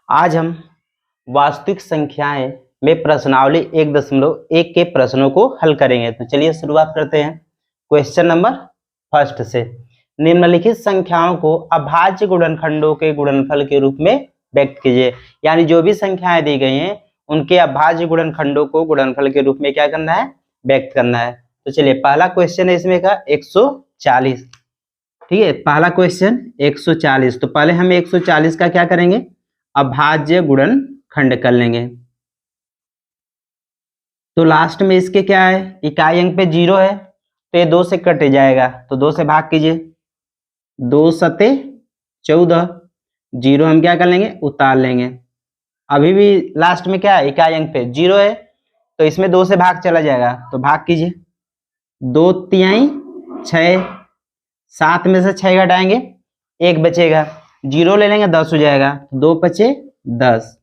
आज हम वास्तविक संख्याएं में प्रश्नावली 1.1 के प्रश्नों को हल करेंगे। तो चलिए शुरुआत करते हैं। क्वेश्चन नंबर फर्स्ट से, निम्नलिखित संख्याओं को अभाज्य गुणनखंडों के गुणनफल के रूप में व्यक्त कीजिए। यानी जो भी संख्याएं दी गई हैं उनके अभाज्य गुणनखंडों को गुणनफल के रूप में क्या करना है, व्यक्त करना है। तो चलिए पहला क्वेश्चन है इसमें का 140। ठीक है, पहला क्वेश्चन 140। तो पहले हम 140 का क्या करेंगे, अभाज्य गुणनखंड कर लेंगे। तो लास्ट में इसके क्या है, इकाई अंक पे 0 है तो ये 2 से कट जाएगा, तो 2 से भाग कीजिए। 2 सते 14, 0 हम क्या कर लेंगे, उतार लेंगे। अभी भी लास्ट में क्या है, इकाई अंक पे 0 है तो इसमें 2 से भाग चला जाएगा, तो भाग कीजिए। 2 तिहाई 6, 7 में से 6 घटाएंगे 1 बचेगा, 0 ले लेंगे 10 हो जाएगा, 2 पचे 10।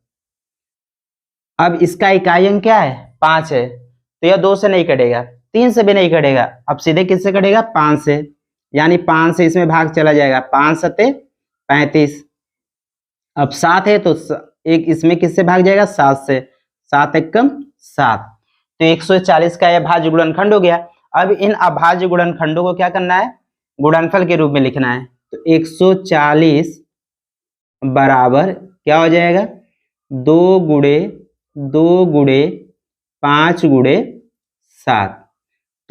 अब इसका इकाई अंक क्या है, 5 है तो यह 2 से नहीं कटेगा, 3 से भी नहीं कटेगा, अब सीधे किससे कटेगा, 5 से। यानी 5 से इसमें भाग चला जाएगा, 5 सते 35। अब 7 है तो एक इसमें किससे भाग जाएगा, 7 से, 7 एकम 7। तो 140 का यह अभाज्य गुणनखंड हो गया। अब इन अभाज्य गुणनखंडों को क्या करना है, गुणनफल के रूप में लिखना है। तो 140 बराबर क्या हो जाएगा, 2 गुणे 2 गुणे 5 गुणे 7।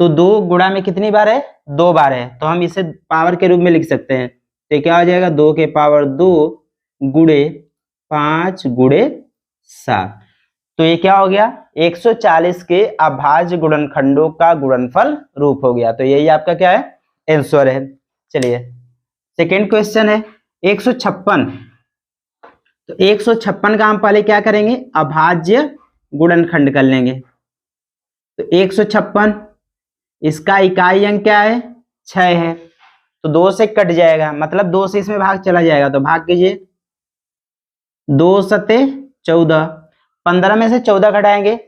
तो 2 गुणा में कितनी बार है, 2 बार है, तो हम इसे पावर के रूप में लिख सकते हैं। तो क्या हो जाएगा, 2 के पावर 2 गुणे 5 गुणे 7। तो ये क्या हो गया, 140 के अभाज्य गुणनखंडों का गुणनफल रूप हो गया। तो यही आपका क्या है, आंसर है। चलिए सेकेंड क्वेश्चन है 156। तो 156 का हम पहले क्या करेंगे, अभाज्य गुणनखंड कर लेंगे। तो 156 इसका इकाई अंक क्या है, 6 है, तो 2 से कट जाएगा, मतलब 2 से इसमें भाग चला जाएगा, तो भाग कीजिए। 2 सते 14, 15 में से 14 घटाएंगे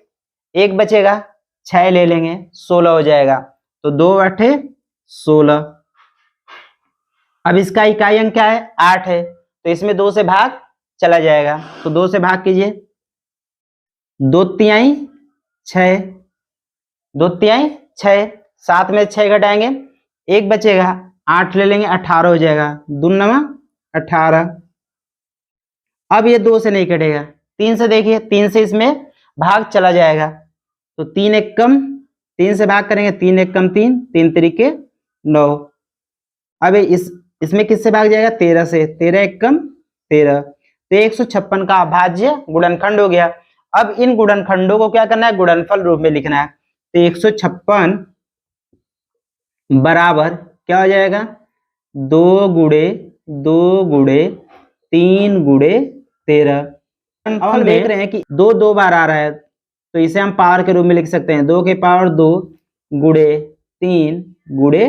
1 बचेगा, 6 ले लेंगे 16 हो जाएगा, तो 2 8 16। अब इसका इकाई अंक क्या है, 8 है, तो इसमें 2 से भाग चला जाएगा, तो 2 से भाग कीजिए। 2 तिहाई 6, 2 तिहाई 6, 7 में 6 घटाएंगे 1 बचेगा, 8 ले लेंगे 18 हो जाएगा, 2 9 18। अब ये 2 से नहीं कटेगा, 3 से देखिए, 3 से इसमें भाग चला जाएगा, तो 3 एकम 3 से भाग करेंगे, 3 एकम 3, 3 तरीके 9। अब इसमें किससे भाग जाएगा, 13 से, 13 एकम 13। तो 156 का अभाज्य गुणनखंड हो गया। अब इन गुणनखंडों को क्या करना है, गुणनफल रूप में लिखना है। तो 156 बराबर क्या हो जाएगा, 2 गुणे 2 गुणे 3 गुणे 13। अब हम देख रहे हैं कि 2 2 बार आ रहा है, तो इसे हम पावर के रूप में लिख सकते हैं। 2 के पावर 2 गुणे 3 गुणे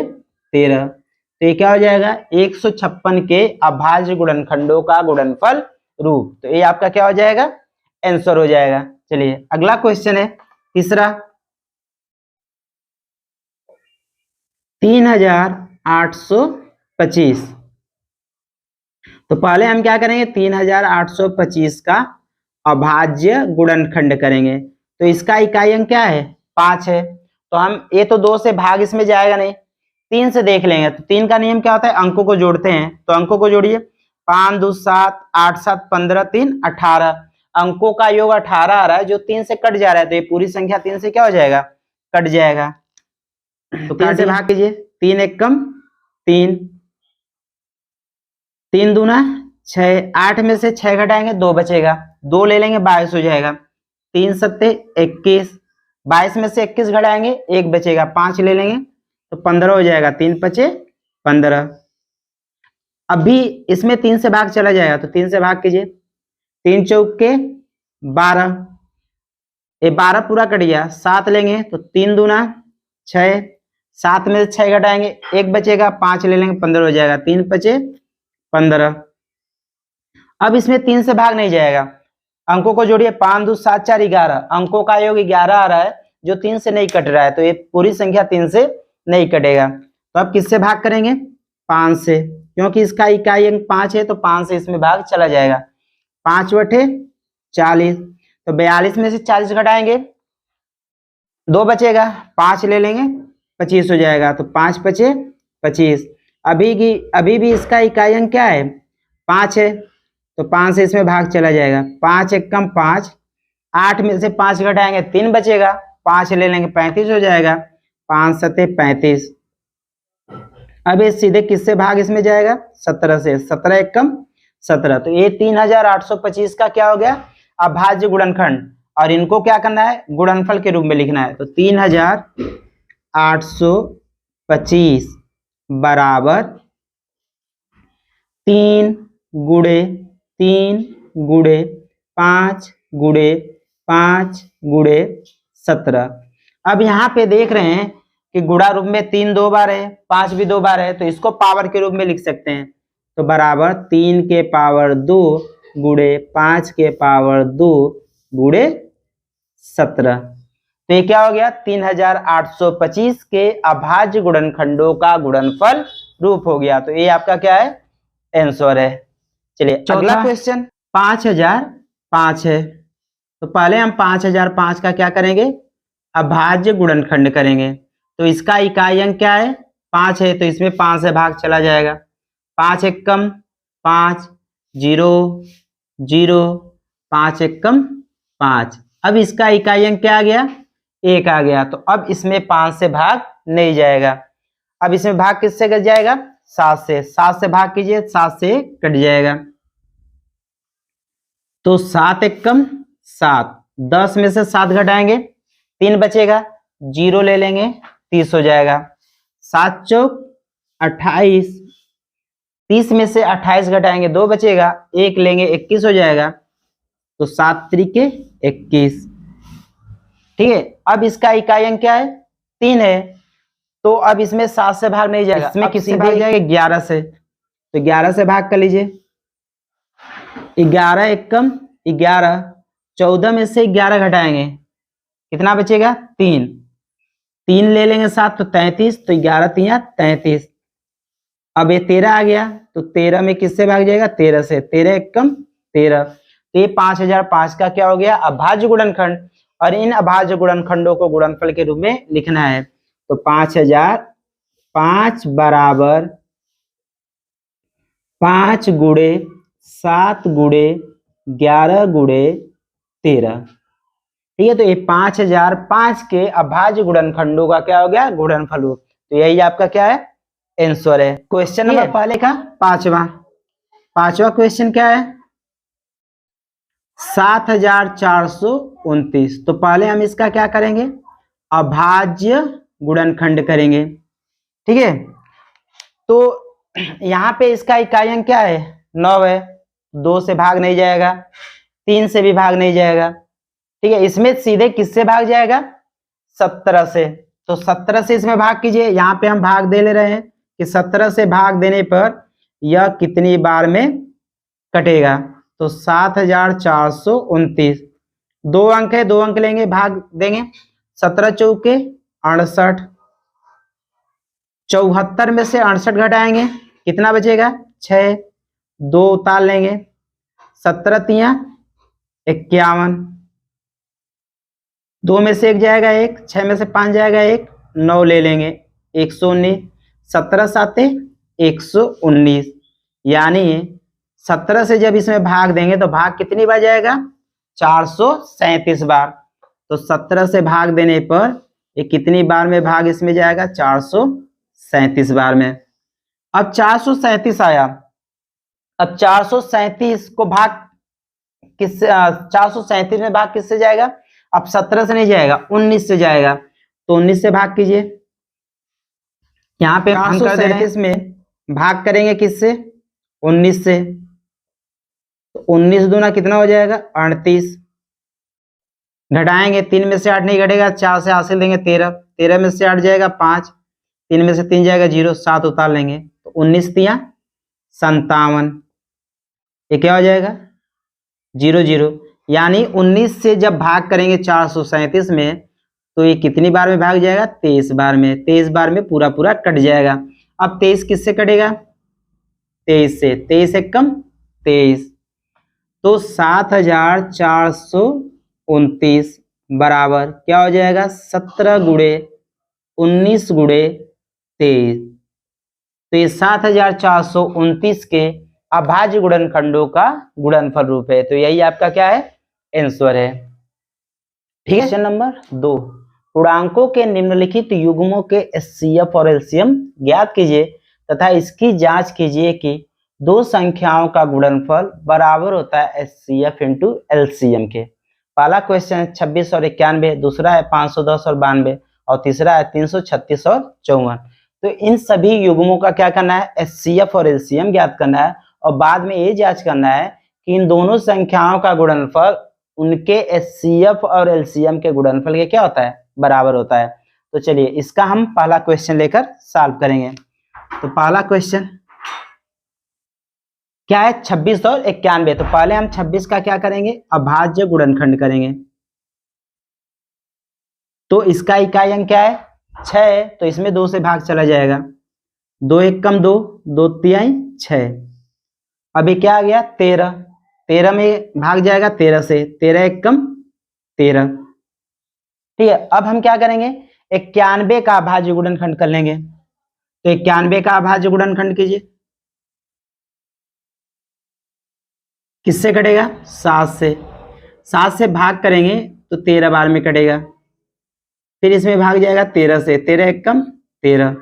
13। तो ये क्या हो जाएगा, 156 के अभाज्य गुणनखंडों का गुणनफल रूप। तो ये आपका क्या हो जाएगा, आंसर हो जाएगा। चलिए अगला क्वेश्चन है तीसरा 3825। तो पहले हम क्या करेंगे, 3825 का अभाज्य गुणनखंड करेंगे। तो इसका इकाई अंक क्या है, 5 है, तो हम ये तो 2 से भाग इसमें जाएगा नहीं, 3 से देख लेंगे। तो 3 का नियम क्या होता है, अंकों को जोड़ते हैं, तो अंकों को जोड़िए। 5 2 7, 8 7 15, 3 18। अंकों का योग 18 आ रहा है, जो 3 से कट जा रहा है, तो ये पूरी संख्या 3 से क्या हो जाएगा, कट जाएगा। तो 3 से भाग कीजिए, 3 एकम 3, 3 दूना 6, 8 में से 6 घटाएंगे 2 बचेगा, 2 ले लेंगे 22 हो जाएगा, 3 सत्ते 21, 22 में से 21 घटाएंगे 1 बचेगा, 5 ले लेंगे तो 15 हो जाएगा, 3 पचे 15। अभी इसमें 3 से भाग चला जाएगा, तो 3 से भाग कीजिए। 3 चौके 12, ये 12 पूरा कट गया, 7 लेंगे तो 3 दूना 6, 7 में से 6 घटाएंगे 1 बचेगा, 5 ले लेंगे 15 हो जाएगा, 3 पचे 15। अब इसमें 3 से भाग नहीं जाएगा, अंकों को जोड़िए। 5 2 7 4 11, अंकों का योग 11 आ रहा है, जो 3 से नहीं कट रहा है, तो ये पूरी संख्या 3 से नहीं कटेगा। तो अब किससे भाग करेंगे, 5 से, क्योंकि इसका इकाई अंक 5 है, तो 5 से इसमें भाग चला जाएगा। 5/40, तो 42 में से 40 घटाएंगे 2 बचेगा, 5 ले लेंगे 25 हो जाएगा, तो 5×5 = 25। अभी भी इसका इकाई अंक क्या है, 5 है, तो 5 से इसमें भाग चला जाएगा, 5 एकम 5, 8 में से 5 घटाएंगे 3 बचेगा, 5 ले लेंगे 35 हो जाएगा, 5×7 = 35। अब ये सीधे किससे भाग इसमें जाएगा, 17 से, 17 एकम 17, तो ये 3825 का क्या हो गया, अभाज्य गुणनखंड। और इनको क्या करना है, गुणनफल के रूप में लिखना है, तो 3825 बराबर 3 × 3 × 5 × 5 × 17। अब यहाँ पे देख रहे हैं कि गुणा रूप में 3 2 बार है, 5 भी 2 बार है, तो इसको पावर के रूप में लिख सकते हैं, तो बराबर 3 के पावर 2 × 5 के पावर 2 × 17। तो ये क्या हो गया, 3825 के अभाज्य गुणनखंडों का गुणनफल रूप हो गया। तो ये आपका क्या है, आंसर है। चलिए अगला क्वेश्चन 5005 है, तो पहले हम 5005 का क्या करेंगे, अभाज्य गुणनखंड करेंगे। तो इसका इकाई अंक क्या है, 5 है, तो इसमें 5 से भाग चला जाएगा, 5 एकम 5, 0 0, 5 एकम 5। अब इसका इकाई अंक क्या आ गया, 1 आ गया, तो अब इसमें 5 से भाग नहीं जाएगा। अब इसमें भाग किससे कट जाएगा, 7 से, 7 से भाग कीजिए, 7 से कट जाएगा, तो 7 एकम 7, 10 में से 7 घटाएंगे 3 बचेगा, 0 ले लेंगे 30 हो जाएगा, 7 चौक 28, 30 में से 28 घटाएंगे 2 बचेगा, 1 लेंगे 21 हो जाएगा, तो 7 त्रिके 21। ठीक है, अब इसका इकाई अंक क्या है, 3 है, तो अब इसमें 7 से भाग नहीं जाएगा, इसमें किससे भाग जाएगा, 11 से, तो 11 से भाग कर लीजिए, 11 एकम 11, 14 में से 11 घटाएंगे कितना बचेगा, 3, 3 ले लेंगे 7, तो 33, तो 11 3 33। अब ये 13 आ गया, तो 13 में किससे भाग जाएगा, 13 से, 13 एकम 13। तो ये 5005 का क्या हो गया, अभाज्य गुणनखंड। और इन अभाज्य गुणनखंडों को गुणनफल के रूप में लिखना है, तो 5005 बराबर 5 × 7 × 11 × 13। ठीक है, तो ये 5005 के अभाज्य गुणनखंडों का क्या हो गया, गुणनफल रूप। तो यही आपका क्या है, आंसर है। क्वेश्चन नंबर पहले का पांचवा क्वेश्चन क्या है, 7429। तो पहले हम इसका क्या करेंगे, अभाज्य गुणनखंड करेंगे। ठीक है, तो यहाँ पे इसका इकाई अंक क्या है, 9 है, 2 से भाग नहीं जाएगा, 3 से भी भाग नहीं जाएगा। ठीक है, इसमें सीधे किससे भाग जाएगा, 17 से, तो 17 से इसमें भाग कीजिए। यहाँ पे हम भाग दे ले रहे हैं कि 17 से भाग देने पर यह कितनी बार में कटेगा, तो 7429। 2 अंक है, 2 अंक लेंगे, भाग देंगे, 17 चौके 68, 74 में से 68 घटाएंगे कितना बचेगा, 6, 2 उतार लेंगे, 17 तिया 51, 2 में से 1 जाएगा 1, 6 में से 5 जाएगा 1, 9 ले लेंगे 119, 17 7 119। यानी 17 से जब इसमें भाग देंगे तो भाग कितनी बार जाएगा, 437 बार। तो 17 से भाग देने पर ये कितनी बार में भाग इसमें जाएगा, 437 बार में। अब 437 आया, अब 437 को भाग किससे, 437 में भाग किससे जाएगा, अब 17 से नहीं जाएगा, 19 से जाएगा, तो 19 से भाग कीजिए। यहाँ पे 437 में भाग करेंगे किससे, 19 से, तो 19 दूना कितना हो जाएगा, 38, घटाएंगे, 3 में से 8 नहीं घटेगा, 4 से हासिल देंगे 13, 13 में से 8 जाएगा 5, 3 में से 3 जाएगा 0, 7 उतार लेंगे, तो 19 तिया 57, ये क्या हो जाएगा, 0 0। यानी 19 से जब भाग करेंगे 437 में, तो ये कितनी बार में भाग जाएगा, 23 बार में, 23 बार में पूरा पूरा कट जाएगा। अब 23 किससे कटेगा, 23 से, 23 एकम 23, तो 7429 बराबर क्या हो जाएगा 17 गुणे 19 गुणे 23। तो ये 7429 के अभाज्य गुणनखंडों का गुणनफल रूप है। तो यही आपका क्या है आंसर है। ठीक है। क्वेश्चन नंबर 2, पूर्णांकों के निम्नलिखित युग्मों के एचसीएफ और एलसीएम ज्ञात कीजिए तथा इसकी जांच कीजिए कि दो संख्याओं का गुणनफल बराबर होता है एचसीएफ इंटू एलसीएम के। पहला क्वेश्चन है 26 और 91, दूसरा है 510 और 92 और तीसरा है 336 और 54। तो इन सभी युग्मों का क्या करना है एचसीएफ और एलसीएम ज्ञात करना है और बाद में ये जांच करना है कि इन दोनों संख्याओं का गुणनफल उनके एचसीएफ और एलसीएम के गुणनफल के क्या होता है बराबर होता है। तो चलिए इसका हम पहला क्वेश्चन लेकर सॉल्व करेंगे। तो पहला क्वेश्चन क्या है 26 और 91। तो पहले हम 26 का क्या करेंगे अभाज्य गुणनखंड करेंगे। तो इसका इकाई अंक क्या है 6 है, तो इसमें 2 से भाग चला जाएगा। 2 एक कम 2, 2 तिहाई 6। अभी क्या आ गया 13, 13 में भाग जाएगा 13 से, 13 एक कम 13। ठीक है। अब हम क्या करेंगे 91 का अभाज्य गुणनखंड कर लेंगे। तो 91 का अभाज्य गुणनखंड कीजिए। किससे कटेगा 7 से। 7 से भाग करेंगे तो 13 बार में कटेगा, फिर इसमें भाग जाएगा 13 से, 13 एक कम 13।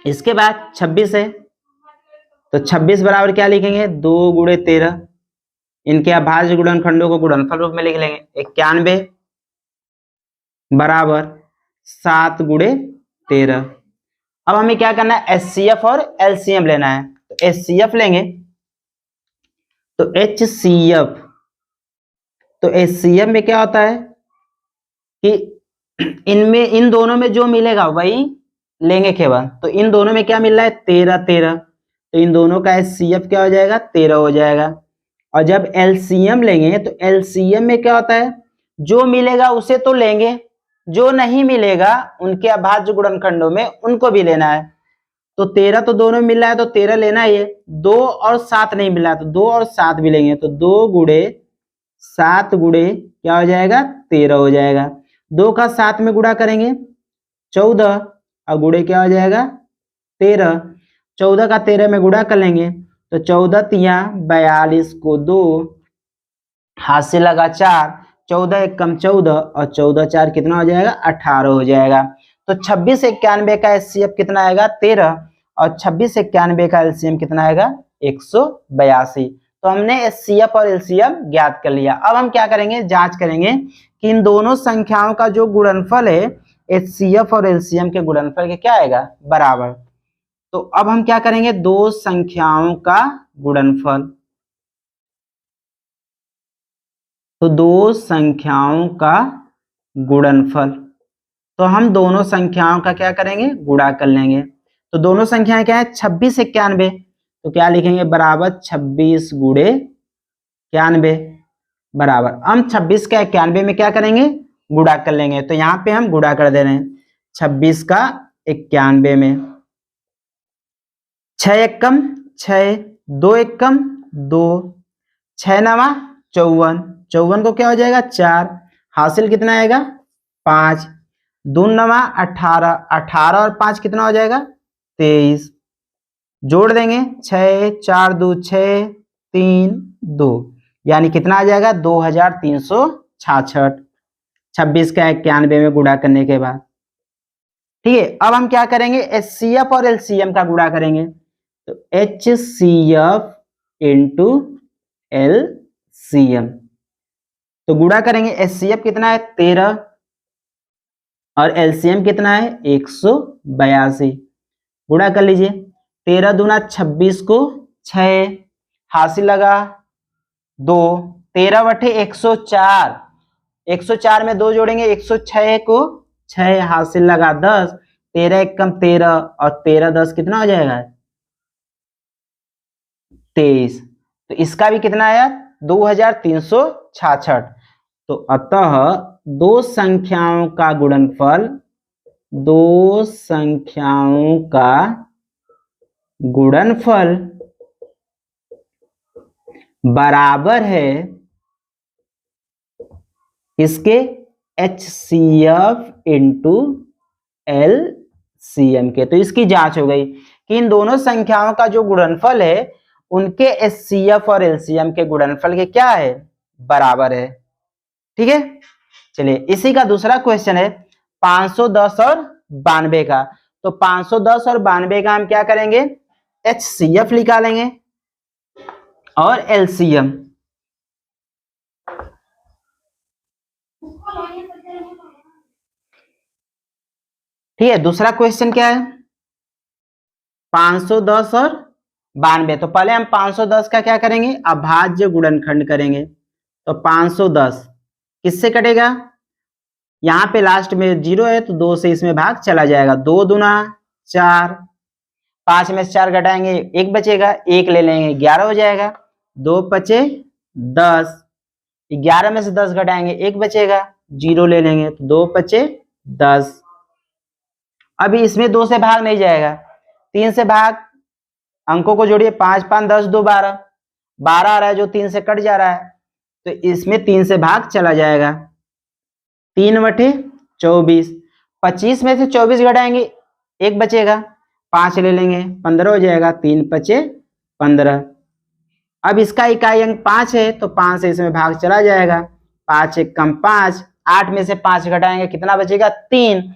इसके बाद 26 है, तो 26 बराबर क्या लिखेंगे 2 गुणे 13। इनके अभाज्य गुणनखंडों को गुणनफल रूप में लिख लेंगे। 91 बराबर 7 गुणे 13। अब हमें क्या करना है एचसीएफ और एलसीएम लेना है। तो एचसीएफ लेंगे तो एचसीएफ, तो एचसीएफ में क्या होता है कि इनमें इन दोनों में जो मिलेगा वही लेंगे केवल। तो इन दोनों में क्या मिल रहा है 13 13, तो इन दोनों का एचसीएफ क्या हो जाएगा 13 हो जाएगा। और जब एलसीएम लेंगे तो एलसीएम में क्या होता है जो मिलेगा उसे तो लेंगे, जो नहीं मिलेगा उनके अभाज्य गुणनखंडों में उनको भी लेना है। तो 13 तो दोनों मिल रहा है तो 13 लेना ही है। 2 और 7 नहीं मिल रहा तो 2 और 7 भी लेंगे। तो 2 गुणे 7 गुणे क्या हो जाएगा 13 हो जाएगा। 2 का 7 में गुणा करेंगे 14 और गुणे क्या हो जाएगा 13। 14 का 13 में गुणा कर लेंगे तो 14 तिया 42 को 2 हाथ से लगा 4, 14 एक कम 14 और 14 4 कितना हो जाएगा 18 हो जाएगा। तो 26 91 का एचसीएफ कितना आएगा 13 और 26 91 का एलसीएम कितना आएगा 182। तो हमने एचसीएफ और एलसीएम ज्ञात कर लिया। अब हम क्या करेंगे जांच करेंगे कि इन दोनों संख्याओं का जो गुणनफल है एचसीएफ और एलसीएम के गुणनफल के क्या आएगा बराबर। तो अब हम क्या करेंगे दो संख्याओं का गुणनफल। तो दो संख्याओं का गुणनफल, तो हम दोनों संख्याओं का क्या करेंगे गुणा कर लेंगे। तो दोनों संख्याएं क्या है 26 91, तो क्या लिखेंगे बराबर 26 गुणे 91 बराबर। हम 26 का 91 में क्या करेंगे गुणा कर लेंगे। तो यहाँ पे हम गुणा कर दे रहे हैं 26 का 91 में। 6 एक कम 6, 2 एक कम 2, 6 नवा 54, 54 को क्या हो जाएगा 4, हासिल कितना आएगा 5, 2 नवा 18, 18 और 5 कितना हो जाएगा 23। जोड़ देंगे 6 4 2 6 3 2, यानी कितना आ जाएगा 2366 26 का 91 में गुणा करने के बाद। ठीक है। अब हम क्या करेंगे एचसीएफ और एलसीएम का गुणा करेंगे। तो HCF इंटू LCM, तो गुणा करेंगे HCF कितना है 13 और LCM कितना है 182। गुणा कर लीजिए 13 दूना 26 को 6, हासिल लगा 2, 13 बटे 104, 104 में 2 जोड़ेंगे 106 को 6, हासिल लगा 10, 13 एक कम 13 और 13 10 कितना हो जाएगा 23। तो इसका भी कितना आया 2366। तो अतः दो संख्याओं का गुणनफल, दो संख्याओं का गुणनफल बराबर है इसके HCF इंटू LCM के। तो इसकी जांच हो गई कि इन दोनों संख्याओं का जो गुणनफल है उनके HCF और LCM के गुणनफल के क्या है, बराबर है। ठीक है, चलिए इसी का दूसरा क्वेश्चन है 510 और 92 का। तो 510 और 92 का हम क्या करेंगे, HCF निकालेंगे और LCM। ठीक है, दूसरा क्वेश्चन क्या है, 510 और 92। तो पहले हम 510 का क्या करेंगे, अभाज्य गुणनखंड करेंगे। तो 510 किससे कटेगा, यहाँ पे लास्ट में 0 है तो 2 से इसमें भाग चला जाएगा, 2 दूना 4, 5 में से 4 घटाएंगे 1 बचेगा, 1 ले लेंगे 11 हो जाएगा, 2 पचे 10, 11 में से 10 घटाएंगे 1 बचेगा, 0 ले लेंगे तो 2 पचे 10। अभी इसमें 2 से भाग नहीं जाएगा, 3 से भाग, अंकों को जोड़िए, 5 5 10 2 12, 12 आ रहा है जो 3 से कट जा रहा है, तो इसमें 3 से भाग चला जाएगा, 3 बटे 24, 25 में से 24 घटाएंगे 1 बचेगा, 5 ले लेंगे 15 हो जाएगा, 3 पचे 15। अब इसका इकाई अंक 5 है तो 5 से इसमें भाग चला जाएगा, 5 एक कम 5, 8 में से 5 घटाएंगे कितना बचेगा 3,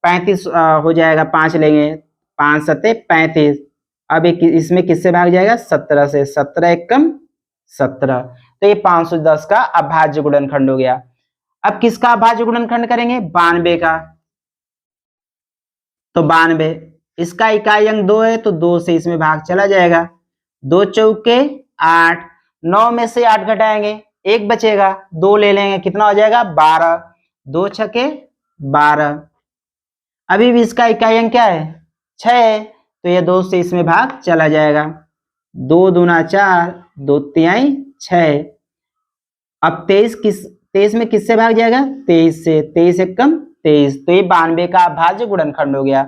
35 हो जाएगा, 5 लेंगे 5 सत्ते 35। अब इसमें किससे भाग जाएगा, 17 से, 17 एक कम 17। तो ये 510 का अभाज्य गुणनखंड हो गया। अब किसका अभाज्य गुणनखंड करेंगे, 92 का। तो 92, इसका इकाई अंक 2 है तो 2 से इसमें भाग चला जाएगा, 2 चौके 8, 9 में से 8 घटाएंगे 1 बचेगा, 2 ले लेंगे कितना हो जाएगा 12, 2 छके 12। अभी भी इसका इकाई अंक क्या है 6 है तो ये 2 से इसमें भाग चला जाएगा, 2 दूना 4, 2 तिहाई 6। अब 23 में किससे भाग जाएगा, 23 से, 23 एक कम 23। तो ये 92 का अभाज्य गुणनखंड हो गया।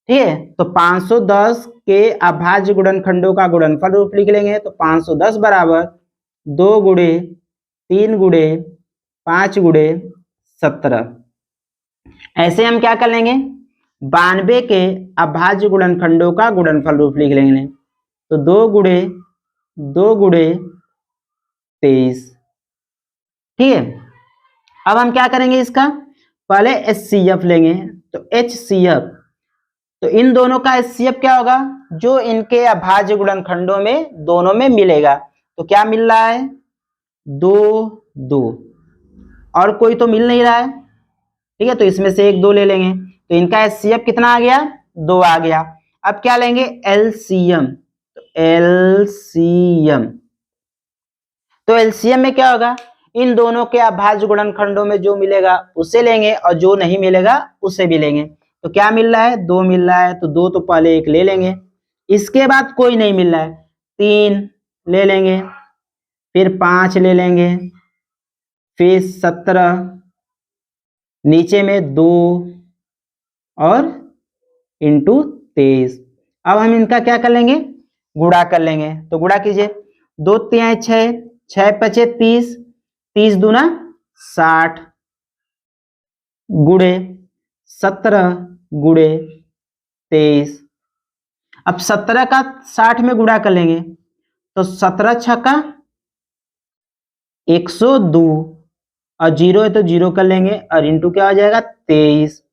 ठीक है, तो 510 के अभाज्य गुणनखंडों का गुणनफल रूप लिख लेंगे। तो 510 बराबर 2 गुणे 3 गुणे 5 गुणे 17। ऐसे हम क्या कर लेंगे, 92 के अभाज्य गुणनखंडों का गुणनफल रूप लिख लेंगे। तो 2 गुणे 23। ठीक है, अब हम क्या करेंगे, इसका पहले HCF लेंगे। तो HCF, तो इन दोनों का HCF क्या होगा, जो इनके अभाज्य गुणनखंडों में दोनों में मिलेगा। तो क्या मिल रहा है 2 2, और कोई तो मिल नहीं रहा है। ठीक है, तो इसमें से 1 2 ले लेंगे, तो इनका HCF कितना आ गया 2 आ गया। अब क्या लेंगे LCM। तो LCM में क्या होगा, इन दोनों के अभाज्य गुणनखंडों में जो मिलेगा उसे लेंगे और जो नहीं मिलेगा उसे भी लेंगे। तो क्या मिल रहा है 2 मिल रहा है, तो 2 तो पहले 1 ले लेंगे, इसके बाद कोई नहीं मिल रहा है 3 ले लेंगे, फिर 5 ले लेंगे, फिर 17, नीचे में 2 और इंटू 23। अब हम इनका क्या कर लेंगे, गुणा कर लेंगे। तो गुणा कीजिए, 2 तिहाई 6, 6 पचे 30, 30 दूना 60 गुणे 17 गुणे 23। अब 17 का 60 में गुणा कर लेंगे, तो 17 छक्का 102, और 0 है तो 0 कर लेंगे, और इंटू क्या हो जाएगा 23।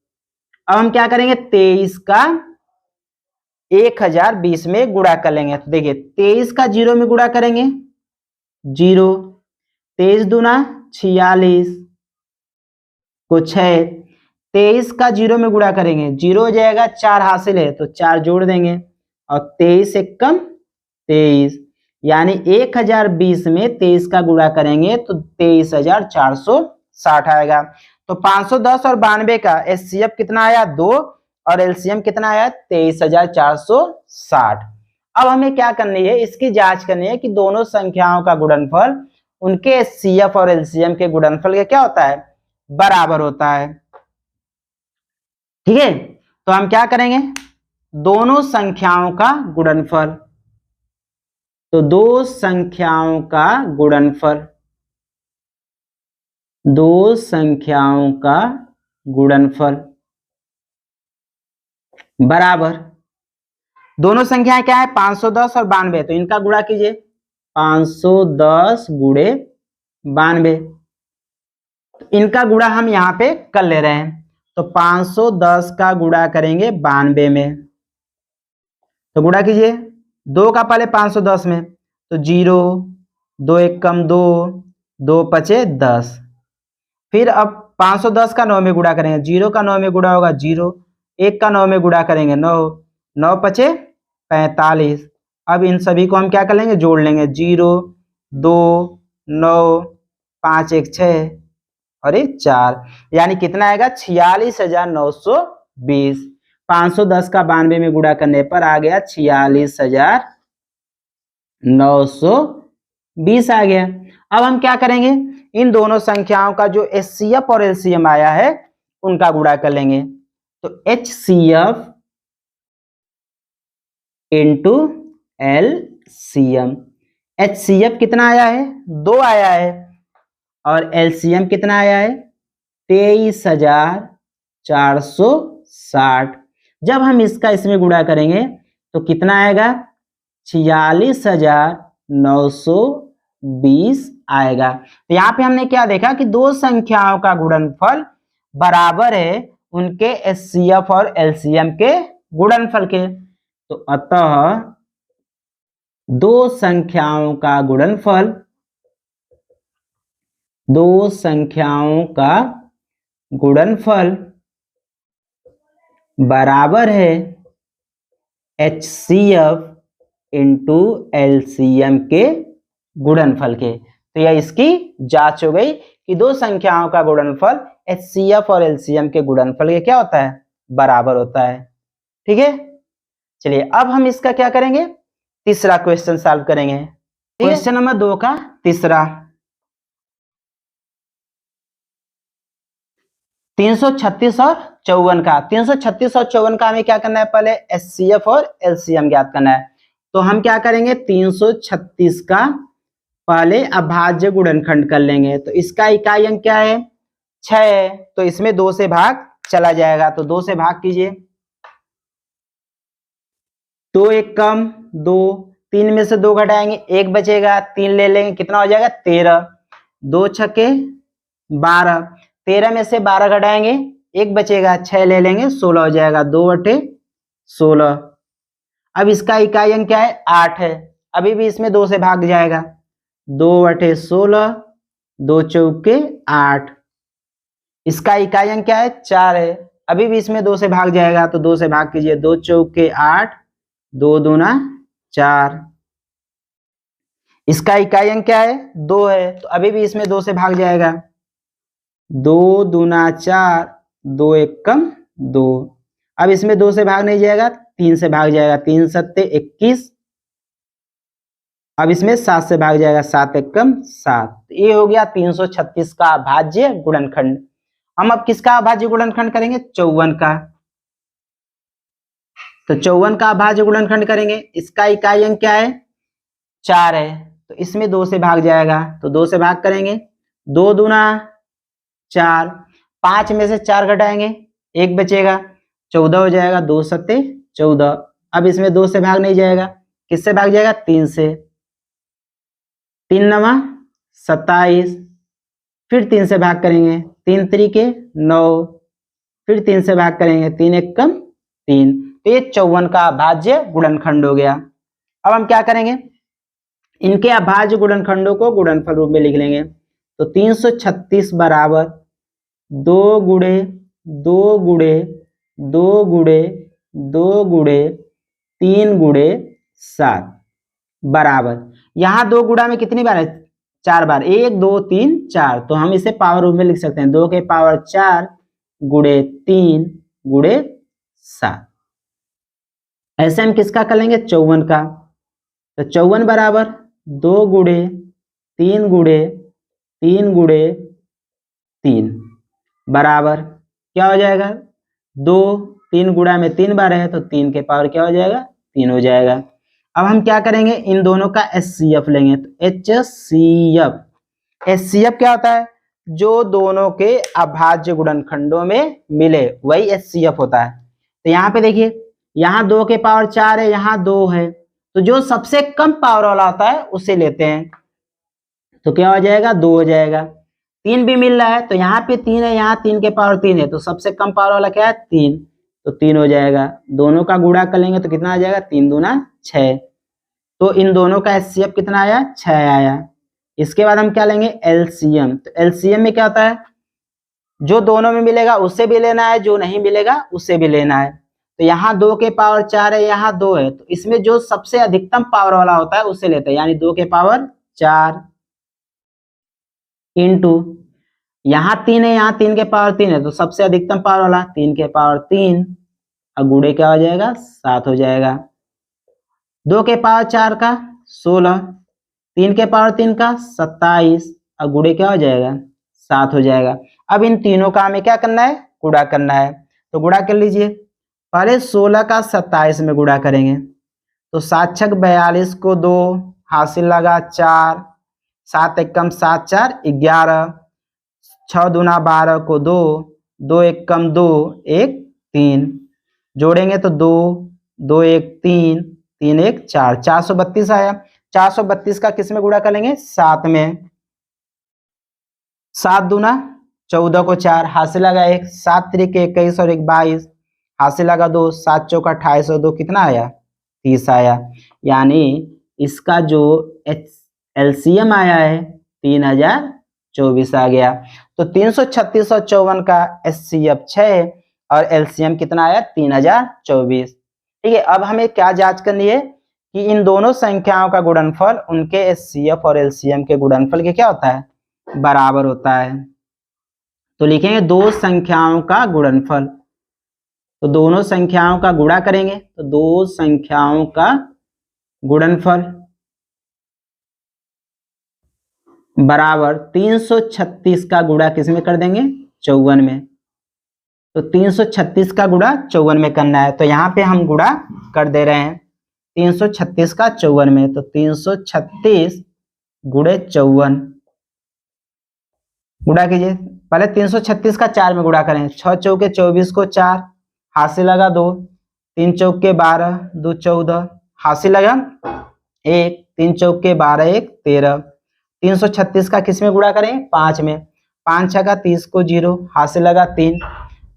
अब हम क्या करेंगे, 23 का 1020 में गुणा कर लेंगे। तो देखिए 23 का 0 में गुणा करेंगे 0, 23 दूना 46 को 6, 23 का 0 में गुणा करेंगे 0 हो जाएगा, 4 हासिल है तो 4 जोड़ देंगे, और 23 एक कम 23, यानी 1020 में 23 का गुणा करेंगे तो 23,460 आएगा। तो 510 और 92 का HCF कितना आया 2, और LCM कितना आया 23,460। अब हमें क्या करनी है, इसकी जांच करनी है कि दोनों संख्याओं का गुणनफल उनके HCF और LCM के गुणनफल के क्या होता है, बराबर होता है। ठीक है, तो हम क्या करेंगे, दोनों संख्याओं का गुणनफल तो दो संख्याओं का गुणनफल, दो संख्याओं का गुणनफल बराबर, दोनों संख्याएं क्या है 510 और 92, तो इनका गुणा कीजिए 510 गुणे 92, इनका गुणा हम यहाँ पे कर ले रहे हैं। तो 510 का गुणा करेंगे 92 में, तो गुणा कीजिए, दो का पहले 510 में, तो 0, 2 एक कम 2, 2 पचे 10, फिर अब 510 का 9 में गुणा करेंगे, 0 का 9 में गुणा होगा 0, 1 का 9 में गुणा करेंगे 9, 9 पचे 45। अब इन सभी को हम क्या कर लेंगे, जोड़ लेंगे, 0, 2, 9, 5 1 6 और ये 4, यानी कितना आएगा 46,920। 510 का 92 में गुणा करने पर आ गया 46,920 आ गया। अब हम क्या करेंगे, इन दोनों संख्याओं का जो एचसीएफ और एलसीएम आया है उनका गुणा कर लेंगे। तो एचसीएफ इंटू एलसीएम, एचसीएफ कितना आया है 2 आया है और एलसीएम कितना आया है 23,460। जब हम इसका इसमें गुणा करेंगे तो कितना आएगा 46,920 आएगा। तो यहाँ पे हमने क्या देखा कि दो संख्याओं का गुणनफल बराबर है उनके एचसीएफ और एलसीएम के गुणनफल के। तो अतः दो संख्याओं का गुणनफल, दो संख्याओं का गुणनफल बराबर है HCF इंटू एलसीएम के गुणनफल के। तो यह इसकी जांच हो गई कि दो संख्याओं का गुणनफल HCF और एलसीएम के गुणनफल के क्या होता है, बराबर होता है। ठीक है, चलिए अब हम इसका क्या करेंगे, तीसरा क्वेश्चन सॉल्व करेंगे। क्वेश्चन नंबर 2 का तीसरा, 336 और 54 का। 336 और 54 का हमें क्या करना है, पहले एचसीएफ और एलसीएम ज्ञात करना है। तो हम क्या करेंगे, 336 का पहले अभाज्य गुणनखंड कर लेंगे। तो इसका इकाई अंक क्या है 6 है, तो इसमें 2 से भाग चला जाएगा, तो 2 से भाग कीजिए, 2 एक कम 2, 3 में से 2 घटाएंगे 1 बचेगा, 3 ले लेंगे कितना हो जाएगा 13, 2 छक्के 12, 13 में से 12 घटाएंगे 1 बचेगा, 6 ले लेंगे 16 हो जाएगा, 2/16। अब इसका इकाई अंक क्या है 8 है, अभी भी इसमें 2 से भाग जाएगा, 2/16, 2 चौके 8। इसका इकाई अंक क्या है 4 है, अभी भी इसमें 2 से भाग जाएगा, तो 2 से भाग कीजिए, 2 चौके 8, 2 दूना 4। इसका इकाई अंक क्या है 2 है, तो अभी भी इसमें 2 से भाग जाएगा, 2 दूना 4, 2 एक कम 2। अब इसमें 2 से भाग नहीं जाएगा, 3 से भाग जाएगा, 3 सत्ते 21। अब इसमें 7 से भाग जाएगा, 7 एक कम 7। ये हो गया 336 का अभाज्य गुणनखंड। हम अब किसका अभाज्य गुणनखंड करेंगे, 54 का। तो 54 का अभाज्य गुणनखंड करेंगे, इसका इकाई अंक क्या है 4 है, तो इसमें 2 से भाग जाएगा, तो 2 से भाग करेंगे, 2 दूना 4, 5 में से 4 घटाएंगे 1 बचेगा, 14 हो जाएगा, 2 सत्ते 14। अब इसमें 2 से भाग नहीं जाएगा, किससे भाग जाएगा 3 से, 3 नवा 27, फिर 3 से भाग करेंगे, 3 त्रिके 9, फिर 3 से भाग करेंगे, 3 एक कम 3। तो ये 54 का अभाज्य गुणनखंड हो गया। अब हम क्या करेंगे, इनके अभाज्य गुणनखंडों को गुणनफल रूप में लिख लेंगे। तो 336 बराबर 2 गुणे 2 गुणे 2 गुणे 2 गुणे 3 गुणे 7 बराबर, यहाँ 2 गुणा में कितनी बार है 4 बार, 1 2 3 4, तो हम इसे पावर रूप में लिख सकते हैं, 2 के पावर 4 गुणे 3 गुणे 7। ऐसे हम किसका कर लेंगे 54 का। तो 54 बराबर 2 गुणे 3 गुणे 3 गुणे 3 बराबर क्या हो जाएगा, 2 3 गुणा में 3 बार है, तो 3 के पावर क्या हो जाएगा 3 हो जाएगा। अब हम क्या करेंगे, इन दोनों का HCF लेंगे। तो HCF, HCF क्या होता है, जो दोनों के अभाज्य गुणनखंडों में मिले वही HCF होता है। तो यहाँ पे देखिए, यहाँ 2 के पावर 4 है, यहाँ 2 है, तो जो सबसे कम पावर वाला होता है उसे लेते हैं। तो क्या हो जाएगा, 2 हो जाएगा। 3 भी मिल रहा है, तो यहाँ पे 3 है, यहाँ 3 के पावर 3 है, तो सबसे कम पावर वाला क्या है, 3, तो 3 हो जाएगा। दोनों का गुणा कर लेंगे तो कितना आ जाएगा, 3 दूना 6। तो इन दोनों का HCF कितना आया, 6 आया। इसके बाद हम क्या लेंगे, LCM। तो LCM में क्या होता है, जो दोनों में मिलेगा उसे भी लेना है, जो नहीं मिलेगा उसे भी लेना है। तो यहाँ 2 के पावर 4 है, यहाँ 2 है, तो इसमें जो सबसे अधिकतम पावर वाला होता है उसे लेते हैं, यानी 2 के पावर 4 इंटू यहाँ 3 है, यहाँ 3 के पावर 3 है, तो सबसे अधिकतम पावर वाला 3 के पावर 3, और गुणे क्या हो जाएगा, 7 हो जाएगा। 2 के पावर 4 का 16, 3 के पावर 3 का 27, और गुणे क्या हो जाएगा, 7 हो जाएगा। अब इन तीनों का हमें क्या करना है, गुणा करना है। तो गुणा कर लीजिए, पहले 16 का 27 में गुणा करेंगे, तो 7 छक 42 को 2, हासिल लगा 4, 7 एकम 7 4 11, 6 दूना 12 को 2, 2 एकम 2 1 3, जोड़ेंगे तो 2 2 1 3 3 1 4, 432 आया। 432 का किस में गुणा करेंगे, 7 में। 7 दूना 14 को 4, हासिल लगा 1, 7 त्रिक 21 और 1 22, हासिल लगा 2, 7 चौका 28 और 2 कितना आया, 30 आया। यानी इसका जो LCM आया है 3024 आ गया। तो 336 और 54 का HCF 6 और LCM कितना आया, 3024। ठीक है, अब हमें क्या जांच करनी है कि इन दोनों संख्याओं का गुणनफल उनके HCF और LCM के गुणनफल के क्या होता है, बराबर होता है। तो लिखेंगे दो संख्याओं का गुणनफल। तो दोनों संख्याओं का गुणा करेंगे, तो दो संख्याओं का गुणनफल बराबर 336 का गुणा किस में कर देंगे, 54 में। तो 336 का गुणा 54 में करना है, तो यहाँ पे हम गुणा कर दे रहे हैं 336 का 54 में। तो 336 गुणे 54, गुणा कीजिए। पहले 336 का 4 में गुणा करें, 6 चौके 24 को 4, हासिल लगा 2, 3 चौके 12 2 14, हासिल लगा 1, 3 चौके 12 1 13। 336 का किस में गुणा करें, 5 में। 5 छका 30 को 0, हासिल लगा 3,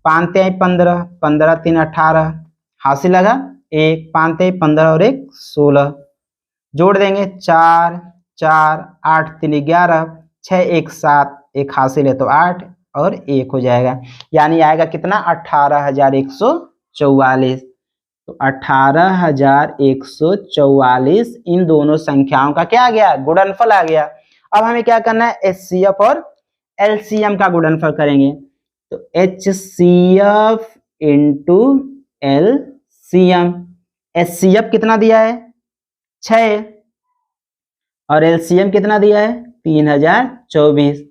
5 3 15, 15 3 18, हासिल लगा 1, 5 3 15 और 1 16, जोड़ देंगे 4 4 8 3 11, 6 1 7, 1 हासिल है तो 8 और 1 हो जाएगा। यानी आएगा कितना, 18,144। तो 18,144 इन दोनों संख्याओं का क्या आ गया, गुणनफल आ गया। अब हमें क्या करना है, HCF और LCM का गुणनफल करेंगे। तो HCF इंटू LCM। HCF कितना दिया है, 6, और LCM कितना दिया है, 3024।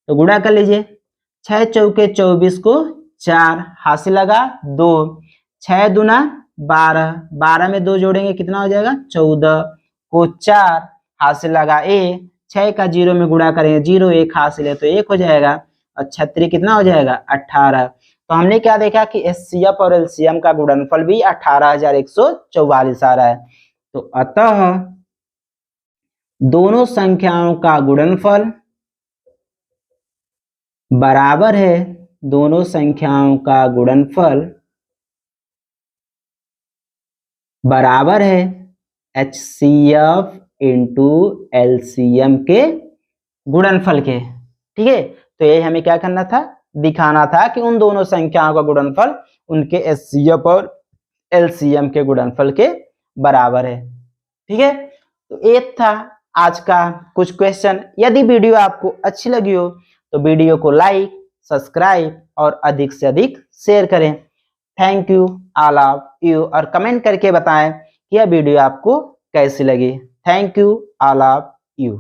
तो गुणा कर लीजिए, 6 चौके 24 को 4, हासिल लगा 2, 6 दूना 12, 12 में 2 जोड़ेंगे कितना हो जाएगा, 14 को 4, हासिल लगा 1, 6 का 0 में गुणा करेंगे, 0 1 हासिल है तो 1 हो जाएगा, और 36 कितना हो जाएगा, 18। तो हमने क्या देखा कि HCF और LCM का गुणनफल भी 18,144 आ रहा है। तो अतः दोनों संख्याओं का गुणनफल बराबर है, दोनों संख्याओं का गुणनफल बराबर है HCF इंटू LCM के गुणनफल के। ठीक है, तो ये हमें क्या करना था, दिखाना था कि उन दोनों संख्याओं का गुणनफल उनके HCF और LCM के गुणनफल के बराबर है। ठीक है, तो ये था आज का कुछ क्वेश्चन। यदि वीडियो आपको अच्छी लगी हो तो वीडियो को लाइक, सब्सक्राइब और अधिक से अधिक शेयर करें। Thank you all of you, और कमेंट करके बताएं कि यह वीडियो आपको कैसी लगी। Thank you all of you.